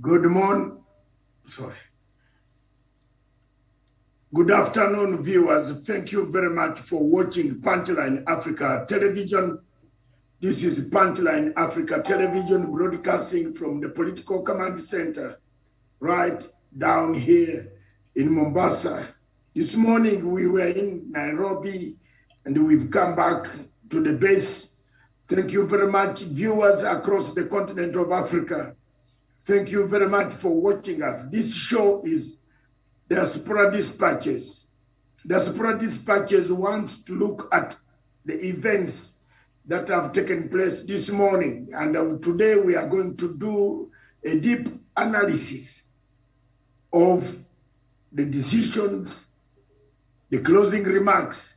Good morning, sorry. Good afternoon, viewers. Thank you very much for watching Punchline Africa Television. This is Punchline Africa Television broadcasting from the Political Command Center right down here in Mombasa. This morning we were in Nairobi and we've come back to the base. Thank you very much, viewers across the continent of Africa. Thank you very much for watching us. This show is Diaspora Dispatches. Diaspora Dispatches wants to look at the events that have taken place this morning. And today we are going to do a deep analysis of the decisions, the closing remarks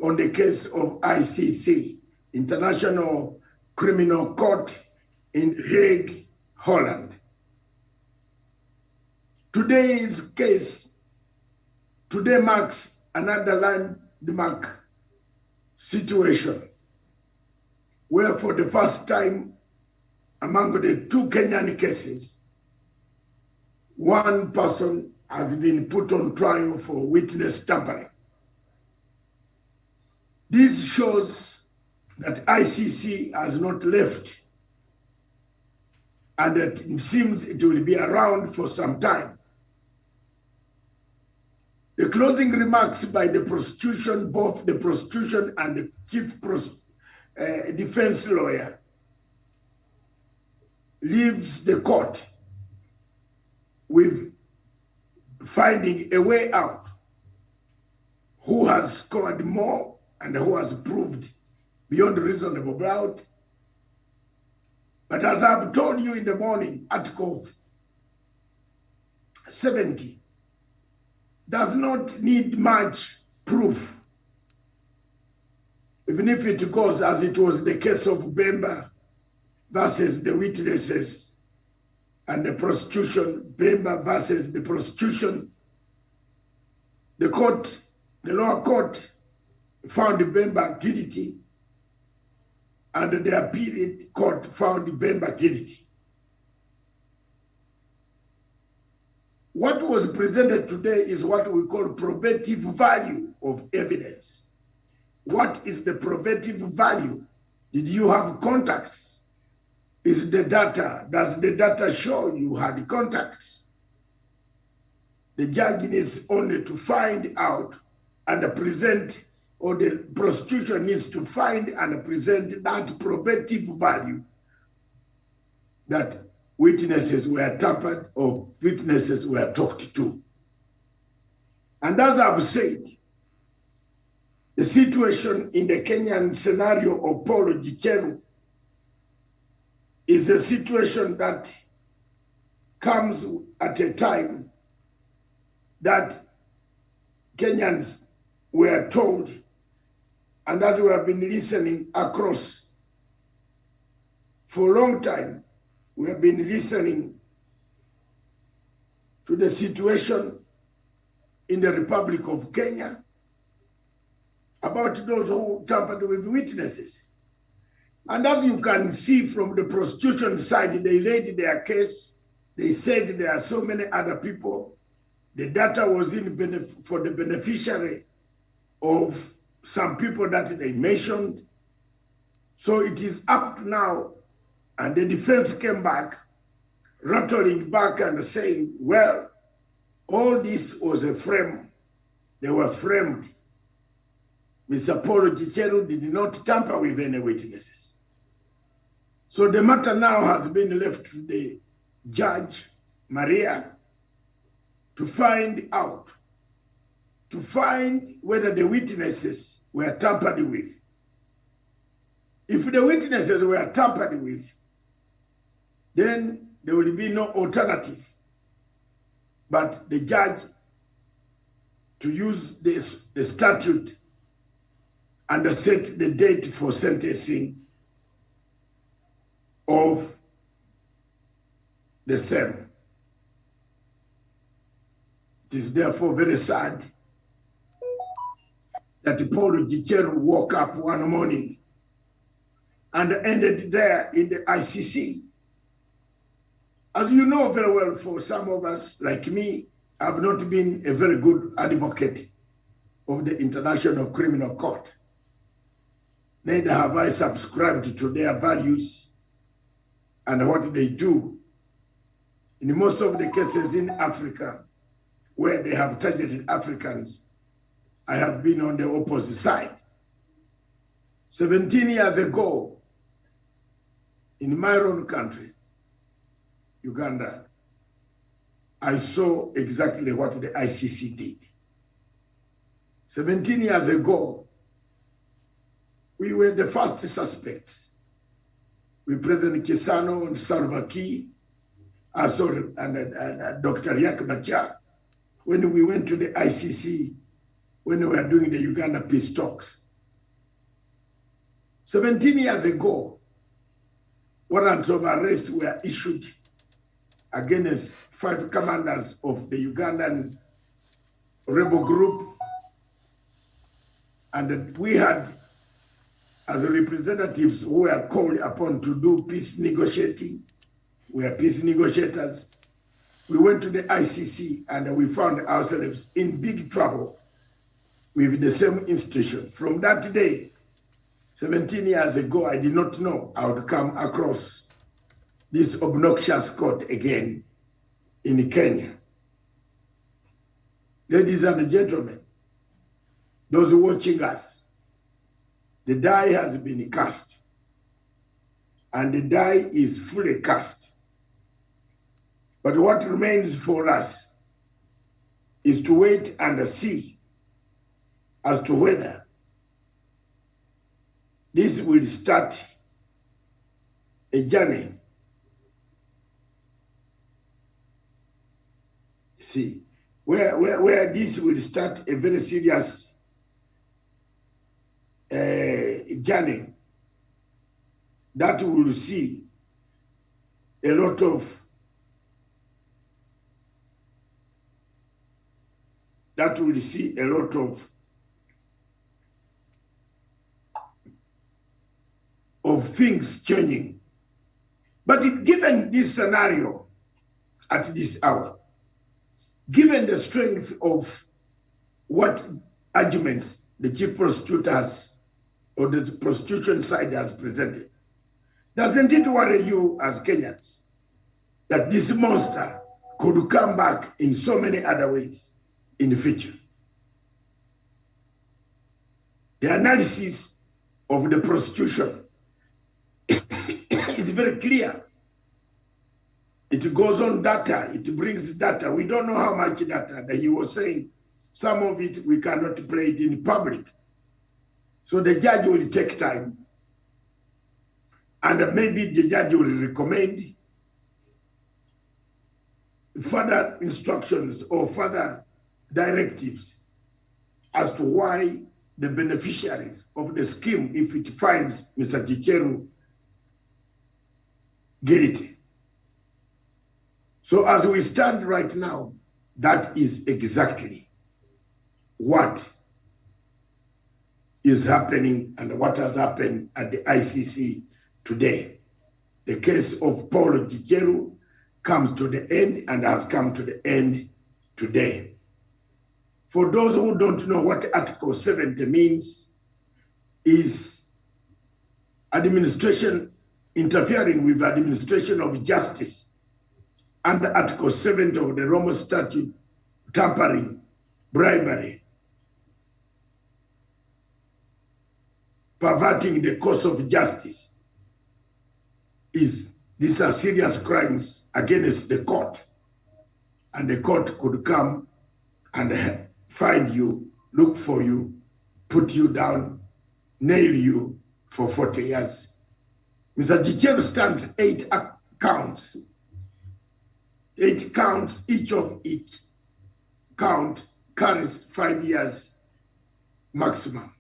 on the case of ICC, International Criminal Court in Hague, Holland. Today's case, today marks another landmark situation where for the first time among the two Kenyan cases, one person has been put on trial for witness tampering. This shows that ICC has not left and that it seems it will be around for some time. The closing remarks by the prosecution, both the prosecution and the chief defense lawyer, leaves the court with finding a way out. Who has scored more and who has proved beyond reasonable doubt. But as I've told you in the morning, Article 70 does not need much proof, even if it goes as it was the case of Bemba versus the witnesses and the prosecution, Bemba versus the prosecution. The court, the lower court, found Bemba guilty, and the appellate court found Bemba guilty. What was presented today is what we call probative value of evidence. What is the probative value? Did you have contacts? Is the data, does the data show you had contacts? The judge needs only to find out and present, or the prosecution needs to find and present that probative value that witnesses were tampered or witnesses were talked to. And as I've said, the situation in the Kenyan scenario of Icc Gicheru is a situation that comes at a time that Kenyans were told, and as we have been listening across for a long time, we have been listening to the situation in the Republic of Kenya about those who tampered with witnesses. And as you can see from the prosecution side, they laid their case. They said there are so many other people. The data was for the beneficiary of some people that they mentioned. So it is up to now, and the defense came back, rattling back and saying, well, all this was a frame. They were framed. Mr. Icc Gicheru did not tamper with any witnesses. So the matter now has been left to the judge, Maria, to find out, to find whether the witnesses were tampered with. If the witnesses were tampered with, then there will be no alternative but the judge to use the statute and set the date for sentencing of the same. It is therefore very sad that Icc Gicheru woke up one morning and ended there in the ICC. As you know very well, for some of us, like me, I've not been a very good advocate of the International Criminal Court. Neither have I subscribed to their values and what they do. In most of the cases in Africa, where they have targeted Africans, I have been on the opposite side. 17 years ago, in my own country, Uganda, I saw exactly what the ICC did. 17 years ago, we were the first suspects with President Kisano and Salva Kiir, and Dr. Riek Machar, when we went to the ICC, when we were doing the Uganda peace talks. 17 years ago, warrants of arrest were issued against 5 commanders of the Ugandan rebel group. And we had, as representatives who were called upon to do peace negotiating, we are peace negotiators. We went to the ICC and we found ourselves in big trouble with the same institution. From that day, 17 years ago, I did not know I would come across this obnoxious court again in Kenya. Ladies and gentlemen, those watching us, the die has been cast, and the die is fully cast. But what remains for us is to wait and see as to whether this will start a journey. See, where this will start a very serious journey that will see a lot of things changing. But given this scenario at this hour, given the strength of what arguments the chief prosecutors or the prosecution side has presented, doesn't it worry you as Kenyans that this monster could come back in so many other ways in the future? The analysis of the prosecution is very clear. It goes on data, it brings data. We don't know how much data that he was saying. Some of it we cannot play it in public. So the judge will take time, and maybe the judge will recommend further instructions or further directives as to why the beneficiaries of the scheme, if it finds Mr. Gicheru guilty. So as we stand right now, that is exactly what is happening and what has happened at the ICC today. The case of Paul Gicheru comes to the end and has come to the end today. For those who don't know what Article 70 means, is administration interfering with administration of justice under Article 70 of the Roma Statute, tampering, bribery, perverting the course of justice. These are serious crimes against the court, and the court could come and find you, look for you, put you down, nail you for 40 years. Mr. Gicheru stands 8 counts. 8 counts, each of each count carries 5 years maximum.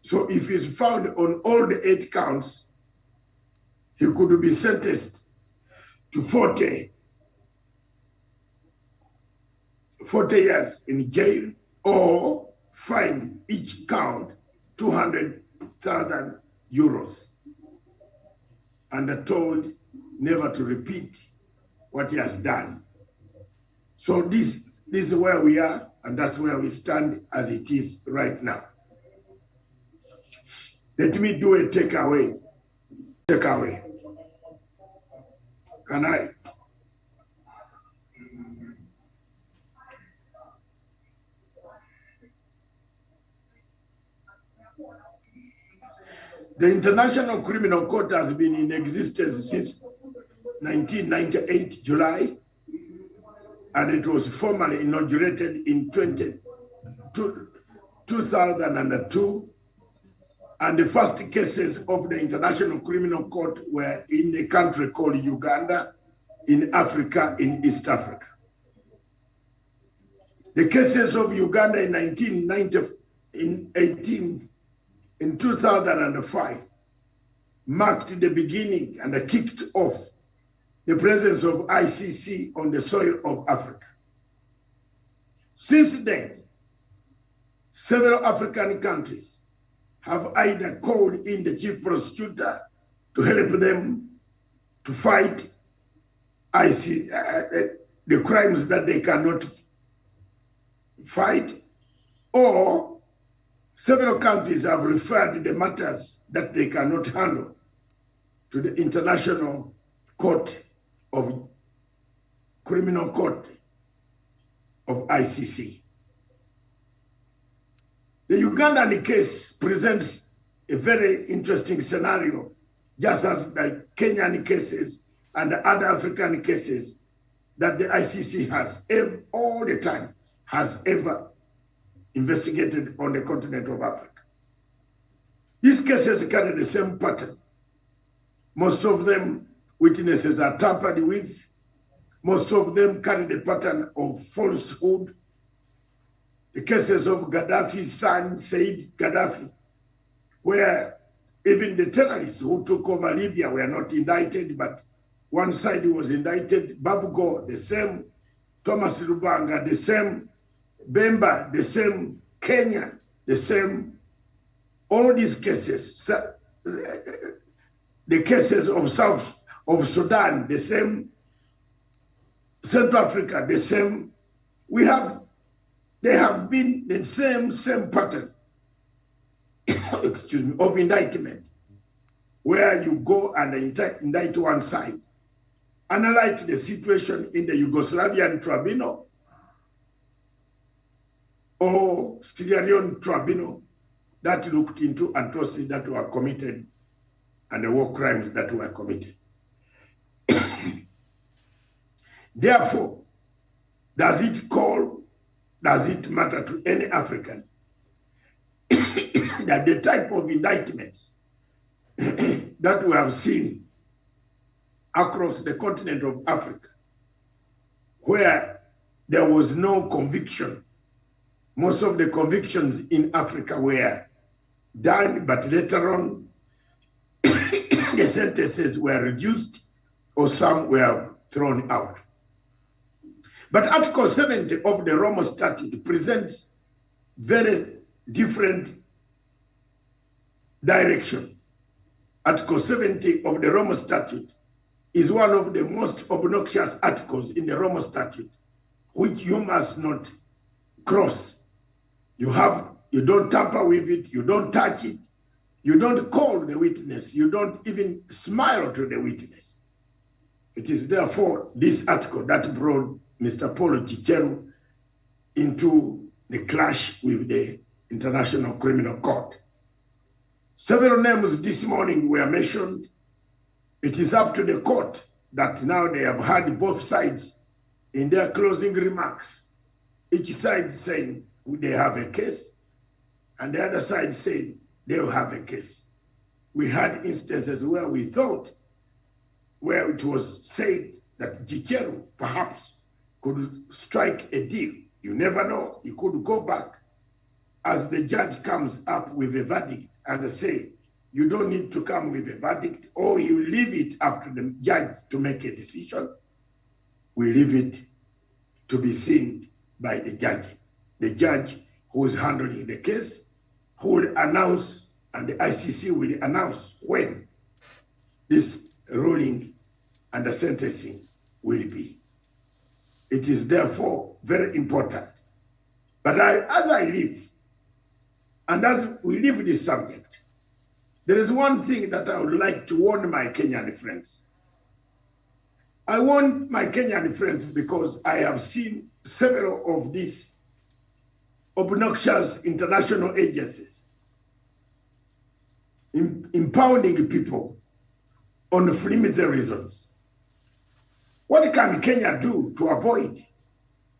So if he's found on all the 8 counts, he could be sentenced to 40 years in jail, or fine each count 200,000 euros, and told never to repeat what he has done. So this is where we are, and that's where we stand as it is right now. Let me do a takeaway. Can I? The International Criminal Court has been in existence since 1998, July, and it was formally inaugurated in 2002. And the first cases of the International Criminal Court were in a country called Uganda, in Africa, in East Africa. The cases of Uganda in 2005 marked the beginning and kicked off the presence of ICC on the soil of Africa. Since then, several African countries have either called in the chief prosecutor to help them to fight the crimes that they cannot fight, or several countries have referred the matters that they cannot handle to the International Criminal Court of ICC. The Ugandan case presents a very interesting scenario, just as the Kenyan cases and the other African cases that the ICC has all the time has ever investigated on the continent of Africa. These cases carry the same pattern. Most of them, witnesses are tampered with. Most of them carry the pattern of falsehood. The cases of Gaddafi's son, Said Gaddafi, where even the terrorists who took over Libya were not indicted, but one side was indicted. Babugo, the same. Thomas Lubanga, the same. Bemba, the same. Kenya, the same. All these cases, the cases of Sudan, the same. Central Africa, the same. They have been the same pattern, excuse me, of indictment, where you go and indict one side. Unlike the situation in the Yugoslavian tribunal or Sierra Leone tribunal that looked into atrocities that were committed and the war crimes that were committed. Therefore, does it matter to any African that the type of indictments that we have seen across the continent of Africa, where there was no conviction? Most of the convictions in Africa were done, but later on, the sentences were reduced or some were thrown out. But Article 70 of the Roma Statute presents very different direction. Article 70 of the Roma Statute is one of the most obnoxious articles in the Roma Statute, which you must not cross. You don't tamper with it, you don't touch it, you don't call the witness, you don't even smile to the witness. It is therefore this article that brought Mr. Icc Gicheru into the clash with the International Criminal Court. Several names this morning were mentioned. It is up to the court that now they have had both sides in their closing remarks. Each side saying they have a case, and the other side saying they will have a case. We had instances where we thought, where it was said that Gicheru perhaps could strike a deal. You never know, he could go back as the judge comes up with a verdict and say, you don't need to come with a verdict, or you leave it up to the judge to make a decision. We leave it to be seen by the judge who is handling the case, who will announce, and the ICC will announce when this ruling and the sentencing will be. It is therefore very important. But as I live, and as we leave this subject, there is one thing that I would like to warn my Kenyan friends. I warn my Kenyan friends because I have seen several of these obnoxious international agencies impounding people on flimsy reasons. What can Kenya do to avoid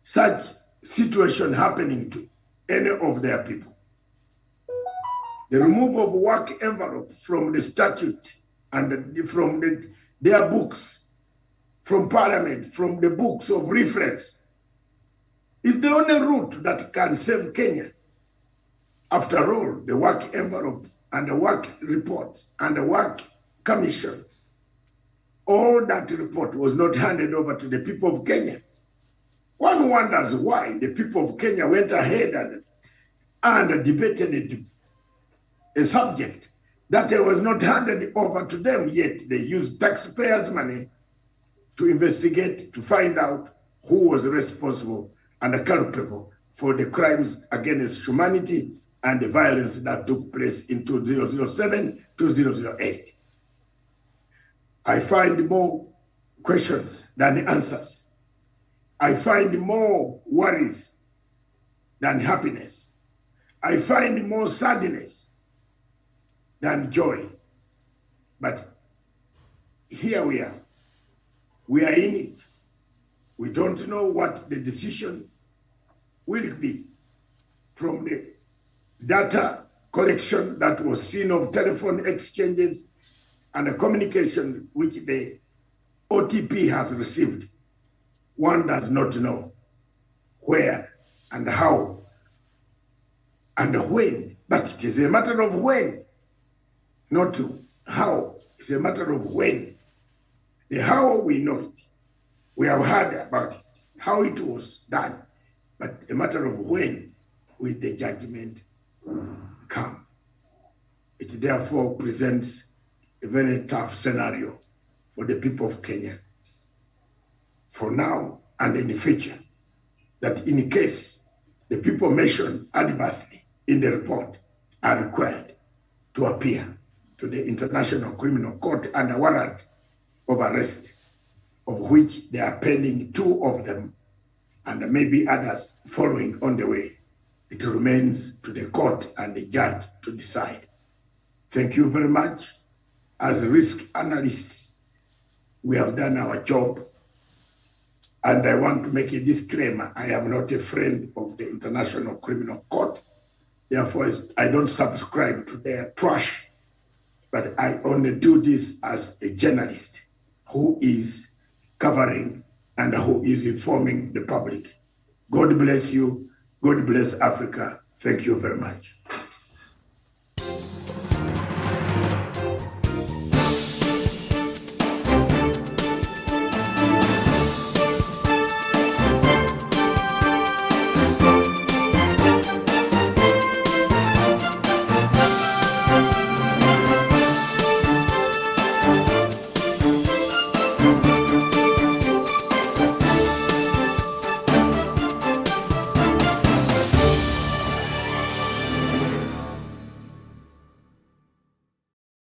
such situation happening to any of their people? The removal of work envelope from the statute and from their books, from parliament, from the books of reference, is the only route that can save Kenya. After all, the work envelope and the work report and the work commission, all that report was not handed over to the people of Kenya. One wonders why the people of Kenya went ahead and debated a subject that was not handed over to them, yet they used taxpayers' money to investigate, to find out who was responsible and culpable for the crimes against humanity and the violence that took place in 2007, 2008. I find more questions than answers. I find more worries than happiness. I find more sadness than joy. But here we are. We are in it. We don't know what the decision will be from the data collection that was seen of telephone exchanges and the communication which the OTP has received. One does not know where and how and when, but it is a matter of when, not how. It's a matter of when. The how, we know it. We have heard about it, how it was done, but a matter of when will the judgment come. It therefore presents a very tough scenario for the people of Kenya, for now and in the future, that in case the people mentioned adversely in the report are required to appear to the International Criminal Court under warrant of arrest, of which they are pending 2 of them, and maybe others following on the way. It remains to the court and the judge to decide. Thank you very much. As risk analysts, we have done our job. And I want to make a disclaimer. I am not a friend of the International Criminal Court. Therefore, I don't subscribe to their trash. But I only do this as a journalist who is covering and who is informing the public. God bless you. God bless Africa. Thank you very much.